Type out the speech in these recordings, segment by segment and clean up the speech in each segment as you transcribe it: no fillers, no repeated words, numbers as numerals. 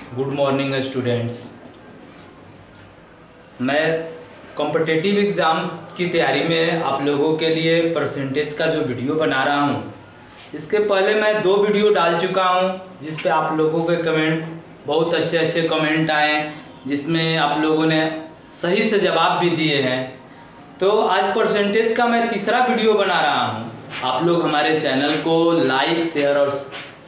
Good morning students. मैं competitive exam की तैयारी में आप लोगों के लिए परसेंटेज का जो वीडियो बना रहा हूं, इसके पहले मैं 2 वीडियो डाल चुका हूं जिस पे आप लोगों के कमेंट बहुत अच्छे कमेंट आए, जिसमें आप लोगों ने सही से जवाब भी दिए हैं। तो आज परसेंटेज का मैं तीसरा वीडियो बना रहा हूं। आप लोग हमारे चैनल को लाइक, शेयर और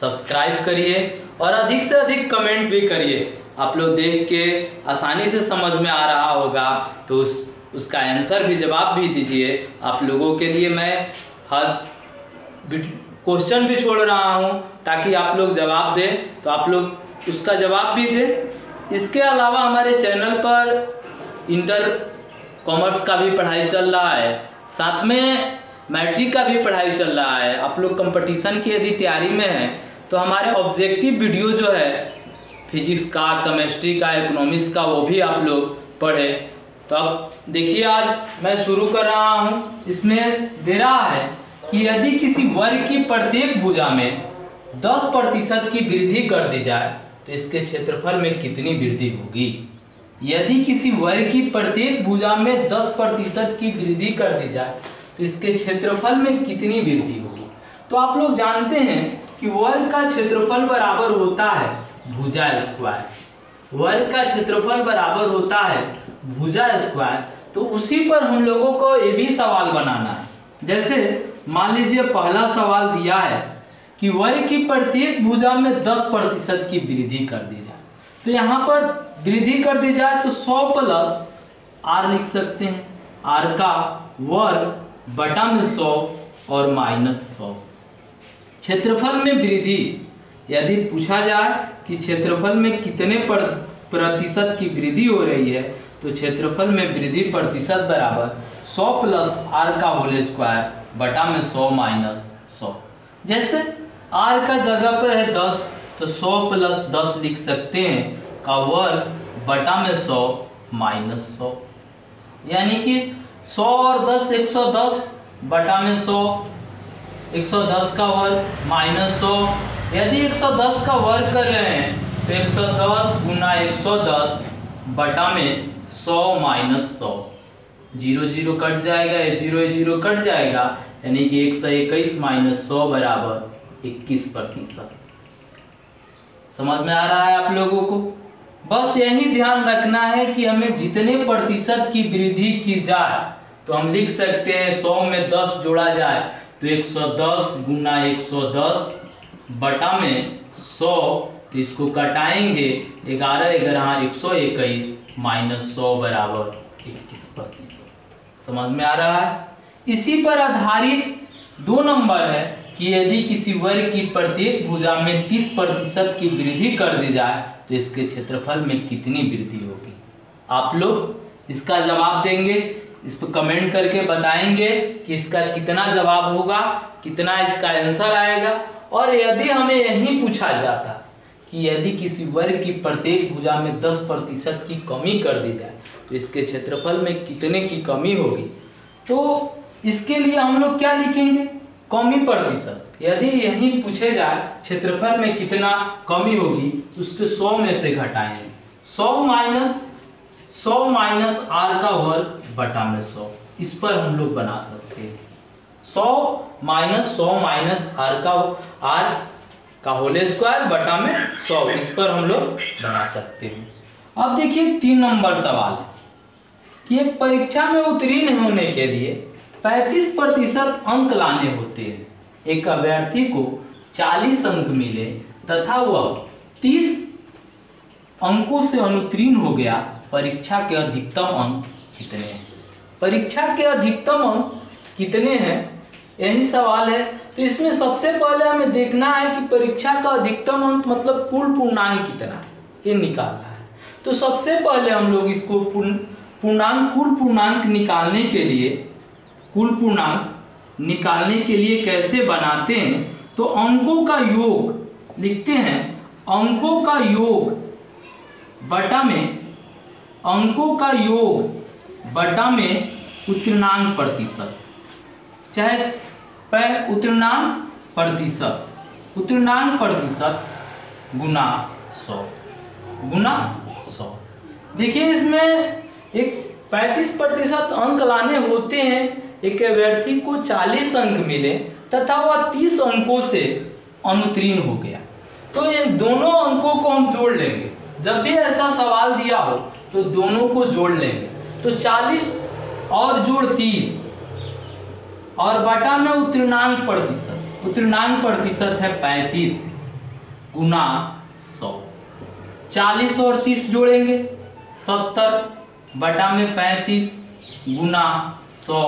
सब्सक्राइब करिए और अधिक से अधिक कमेंट भी करिए। आप लोग देख के आसानी से समझ में आ रहा होगा तो उसका आंसर भी, जवाब भी दीजिए। आप लोगों के लिए मैं हर क्वेश्चन भी छोड़ रहा हूं ताकि आप लोग जवाब दें, तो आप लोग उसका जवाब भी दें। इसके अलावा हमारे चैनल पर इंटर कॉमर्स का भी पढ़ाई चल रहा है, साथ में मैट्रिक का भी पढ़ाई चल रहा है। आप लोग कंपटीशन की यदि तैयारी में हैं तो हमारे ऑब्जेक्टिव वीडियो जो है फिजिक्स का, केमिस्ट्री का, इकोनॉमिक्स का, वो भी आप लोग पढ़ें। तो अब देखिए, आज मैं शुरू कर रहा हूँ। इसमें दे रहा है कि यदि किसी वर्ग की प्रत्येक भुजा में 10% की वृद्धि कर दी जाए तो इसके क्षेत्रफल में कितनी वृद्धि होगी। यदि किसी वर्ग की प्रत्येक भुजा में 10% की वृद्धि कर दी जाए तो इसके क्षेत्रफल में कितनी वृद्धि होगी। तो आप लोग जानते हैं कि वर्ग का क्षेत्रफल बराबर होता है भुजा स्क्वायर। वर्ग का क्षेत्रफल बराबर होता है भुजा स्क्वायर। तो उसी पर हम लोगों को ये भी सवाल बनाना है। जैसे मान लीजिए पहला सवाल दिया है कि वर्ग की प्रत्येक भुजा में 10% की वृद्धि कर दी जाए, तो यहाँ पर वृद्धि कर दी जाए तो 100 प्लस r लिख सकते हैं, r का वर्ग बटा में 100 और माइनस 100। क्षेत्रफल में वृद्धि यदि पूछा जाए कि क्षेत्रफल में कितने प्रतिशत की वृद्धि हो रही है, तो क्षेत्रफल में वृद्धि प्रतिशत बराबर 100 प्लस r का होल स्क्वायर बटा में 100 माइनस 100। जैसे r का जगह पर है 10 तो 100 प्लस 10 लिख सकते हैं का वर्ग बटा में 100 माइनस 100, यानी कि 100 और 10 110 बटा में 100, 110 का वर्ग माइनस 100। यदि 110 का वर्ग कर रहे हैं तो 110 गुना 110 बटा में 100 माइनस 100। 0 0 कट जाएगा, 0 0 कट जाएगा, यानी कि 121 माइनस 100 बराबर 21%। समझ में आ रहा है आप लोगों को। बस यही ध्यान रखना है कि हमें जितने प्रतिशत की वृद्धि की जाए तो हम लिख सकते हैं 100 में 10 जोड़ा जाए तो 110 गुना 110 बटा में 100। तो इसको कटाएंगे, 11 11 121 माइनस 100 बराबर 21%। समझ में आ रहा है। इसी पर आधारित 2 नंबर है कि यदि किसी वर्ग की प्रत्येक भुजा में 30% की वृद्धि कर दी जाए तो इसके क्षेत्रफल में कितनी वृद्धि होगी। आप लोग इसका जवाब देंगे, इस पर कमेंट करके बताएंगे कि इसका कितना जवाब होगा, कितना इसका आंसर आएगा। और यदि हमें यही पूछा जाता कि यदि किसी वर्ग की प्रत्येक भुजा में 10% की कमी कर दी जाए तो इसके क्षेत्रफल में कितने की कमी होगी, तो इसके लिए हम लोग क्या लिखेंगे, कमी प्रतिशत। यदि यही पूछे जाए क्षेत्रफल में कितना कमी होगी तो उसके 100 में से घटाएंगे, 100 माइनस r का वर्ग बटा में 100। इस पर हम लोग बना सकते हैं 100 माइनस r का होल स्क्वायर बटा में 100। इस पर हम लोग बना सकते हैं। अब देखिए 3 नंबर सवाल है कि एक परीक्षा में उत्तीर्ण होने के लिए 35% अंक लाने होते हैं। एक अभ्यर्थी को 40 अंक मिले तथा वह 30 अंकों से अनुत्तीर्ण हो गया, परीक्षा के अधिकतम अंक कितने हैं। परीक्षा के अधिकतम अंक कितने हैं, यही सवाल है। तो इसमें सबसे पहले हमें देखना है कि परीक्षा का अधिकतम अंक मतलब कुल पूर्णांक कितना, ये निकालना है। तो सबसे पहले हम लोग इसको कुल पूर्णांक निकालने के लिए कैसे बनाते हैं, तो अंकों का योग लिखते हैं, अंकों का योग बटा में उत्तीर्णांक प्रतिशत, चाहे उत्तीर्णांक प्रतिशत गुना 100। गुना 100। देखिए इसमें एक 35% अंक लाने होते हैं। एक अभ्यर्थी को 40 अंक मिले तथा वह 30 अंकों से अनुत्तीर्ण हो गया, तो इन दोनों अंकों को हम जोड़ लेंगे। जब भी ऐसा सवाल दिया हो तो दोनों को जोड़ लेंगे। तो 40 और जोड़ 30 और बटा में उत्तीर्णांक प्रतिशत है 35 गुना 100। 40 और 30 जोड़ेंगे 70 बटा में 35 गुना 100।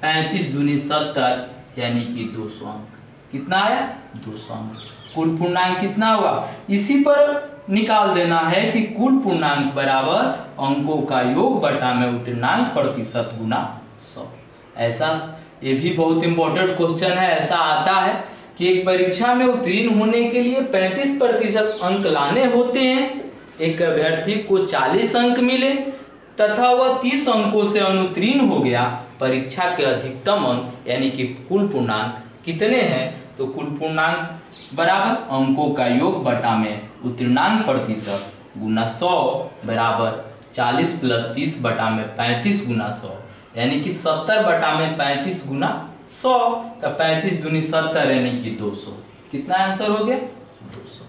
35 दूनी 70 यानी कि 200 अंक। कितना आया? 200 अंक। कुल पूर्णांक कितना हुआ? इसी पर निकाल देना है कि कुल पूर्णांक बराबर अंकों का योग बटा में उत्तीर्णांक प्रतिशत गुना 100। ऐसा ये भी बहुत इंपॉर्टेंट क्वेश्चन है। ऐसा आता है कि एक परीक्षा में उत्तीर्ण होने के लिए 35% अंक लाने होते हैं। एक अभ्यर्थी को 40 अंक मिले तथा वह 30 अंकों से अनुत्तीर्ण हो गया। परीक्षा के अधिकतम अंक यानी कि कुल पूर्णांक कितने हैं? तो कुल पूर्णांक बराबर अंकों का योग बटा में उत्तीर्णांक प्रतिशत गुना 100 बराबर 40 प्लस 30 बटा में 35 गुना 100 यानी कि 70 बटा में 35 गुना 100। तो 35 दूनी 70 यानी कि 200। कितना आंसर हो गया? 200।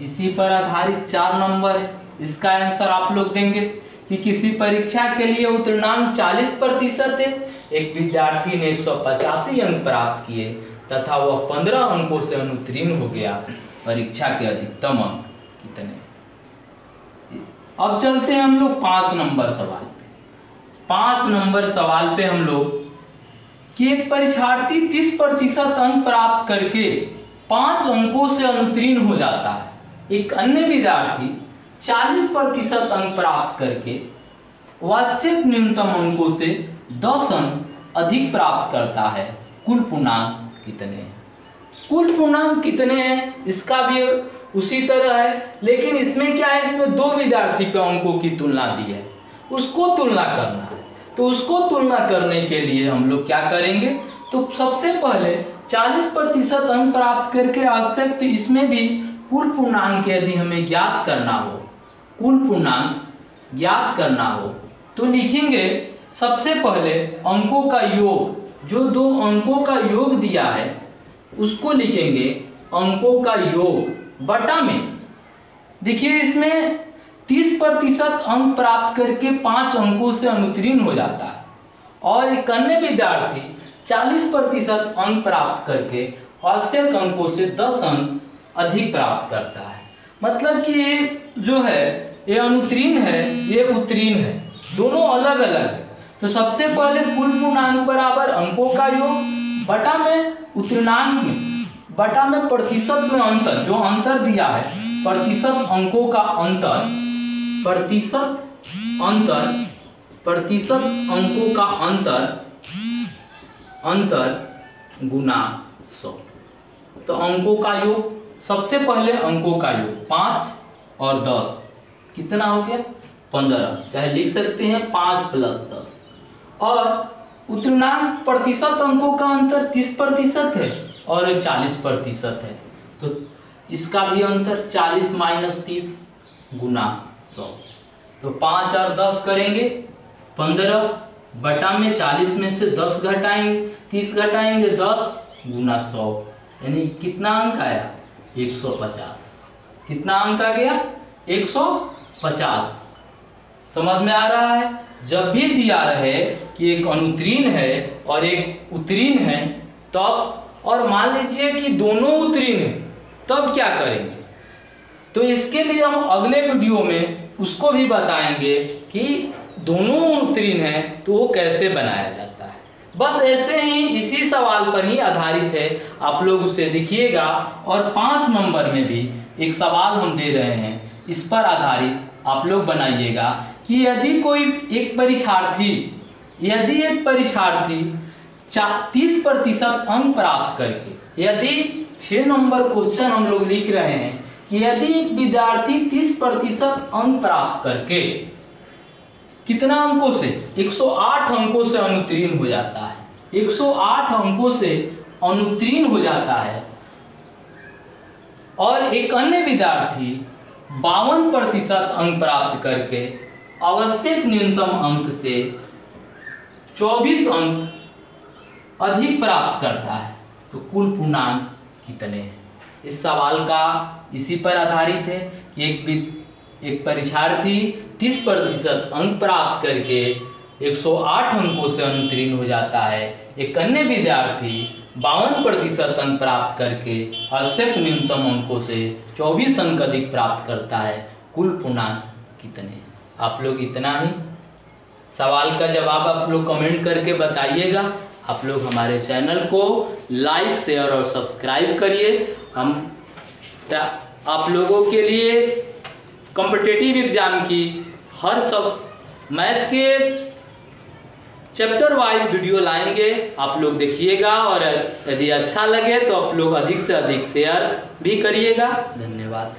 इसी पर आधारित 4 नंबर है। इसका आंसर आप लोग देंगे कि किसी परीक्षा के लिए उत्तीर्णांक 40% है। एक विद्यार्थी ने 185 अंक प्राप्त किए तथा वह 15 अंकों से अनुत्तीर्ण हो गया। परीक्षा के अधिकतम अंक कितने? अब चलते हैं हम लोग 5 नंबर सवाल पे। 5 नंबर सवाल पे हम लोग कि एक परीक्षार्थी 30% अंक प्राप्त करके 5 अंकों से अनुत्तीर्ण हो जाता है। एक अन्य विद्यार्थी 40% अंक प्राप्त करके वार्षिक न्यूनतम अंकों से 10 अंक अधिक प्राप्त करता है। कुल पूर्णांक कितने हैं? कुल पूर्णांक कितने हैं इसका भी उसी तरह है, लेकिन इसमें क्या है, इसमें 2 विद्यार्थी के अंकों की तुलना दी है, उसको तुलना करना है। तो उसको तुलना करने के लिए हम लोग क्या करेंगे? तो सबसे पहले 40% अंक प्राप्त करके आवश्यक, तो इसमें भी कुल पूर्णांक यदि हमें ज्ञात करना हो, कुल पूर्णांक ज्ञात करना हो तो लिखेंगे सबसे पहले अंकों का योग। जो 2 अंकों का योग दिया है उसको लिखेंगे अंकों का योग बटा में। देखिए इसमें 30% अंक प्राप्त करके 5 अंकों से अनुत्तीर्ण हो जाता है और एक अन्य विद्यार्थी 40% अंक प्राप्त करके आवश्यक अंकों से 10 अंक अधिक प्राप्त करता है। मतलब कि ये जो है ये अनुत्तीर्ण है, ये उत्तीर्ण है, दोनों अलग अलग है। तो सबसे पहले कुल पूर्णांक बराबर अंकों का योग बटा में उत्तीर्णांक में बटा में प्रतिशत में अंतर, जो अंतर दिया है प्रतिशत अंकों का अंतर, प्रतिशत अंकों का अंतर गुना 100। तो अंकों का योग, सबसे पहले अंकों का योग 5 और 10 कितना हो गया? 15। चाहे लिख सकते हैं 5 प्लस 10। और उत्तीर्णांक प्रतिशत अंकों का अंतर 30% है और 40% है। तो इसका भी अंतर 40 माइनस 30 गुना 100। तो 5 और 10 करेंगे 15 बटा में 40 में से 10 घटाएंगे, 30 घटाएंगे 10 गुना 100 यानी कितना अंक आया? 150। कितना अंक आ गया? 150। समझ में आ रहा है? जब भी दिया रहे कि एक अनुत्तीर्ण है और एक उत्तीर्ण है तब, और मान लीजिए कि दोनों उत्तीर्ण है, तब क्या करेंगे? तो इसके लिए हम अगले वीडियो में उसको भी बताएंगे कि दोनों उत्तीर्ण है तो वो कैसे बनाया जाता है। बस ऐसे ही इसी सवाल पर ही आधारित है, आप लोग उसे देखिएगा। और 5 नंबर में भी एक सवाल हम दे रहे हैं, इस पर आधारित आप लोग बनाइएगा कि यदि कोई एक परीक्षार्थी 30% अंक प्राप्त करके, यदि 6 नंबर क्वेश्चन हम लोग लिख रहे हैं कि यदि एक विद्यार्थी 30% अंक प्राप्त करके कितना अंकों से? 108 अंकों से अनुत्तीर्ण हो जाता है। 108 अंकों से अनुत्तीर्ण हो जाता है और एक अन्य विद्यार्थी 52% अंक प्राप्त करके आवश्यक न्यूनतम अंक से 24 अंक अधिक प्राप्त करता है तो कुल पूर्णांक कितने हैं। इस सवाल का इसी पर आधारित है कि एक परीक्षार्थी 30% अंक प्राप्त करके 108 अंकों से अनुत्तीर्ण हो जाता है। एक अन्य विद्यार्थी 52% अंक प्राप्त करके आवश्यक न्यूनतम अंकों से 24 अंक अधिक प्राप्त करता है। कुल पूर्णांक कितने? आप लोग इतना ही सवाल का जवाब आप लोग कमेंट करके बताइएगा। आप लोग हमारे चैनल को लाइक शेयर और सब्सक्राइब करिए। हम आप लोगों के लिए कॉम्पिटिटिव एग्जाम की हर सब मैथ के चैप्टर वाइज वीडियो लाएंगे, आप लोग देखिएगा और यदि अच्छा लगे तो आप लोग अधिक से अधिक शेयर भी करिएगा। धन्यवाद।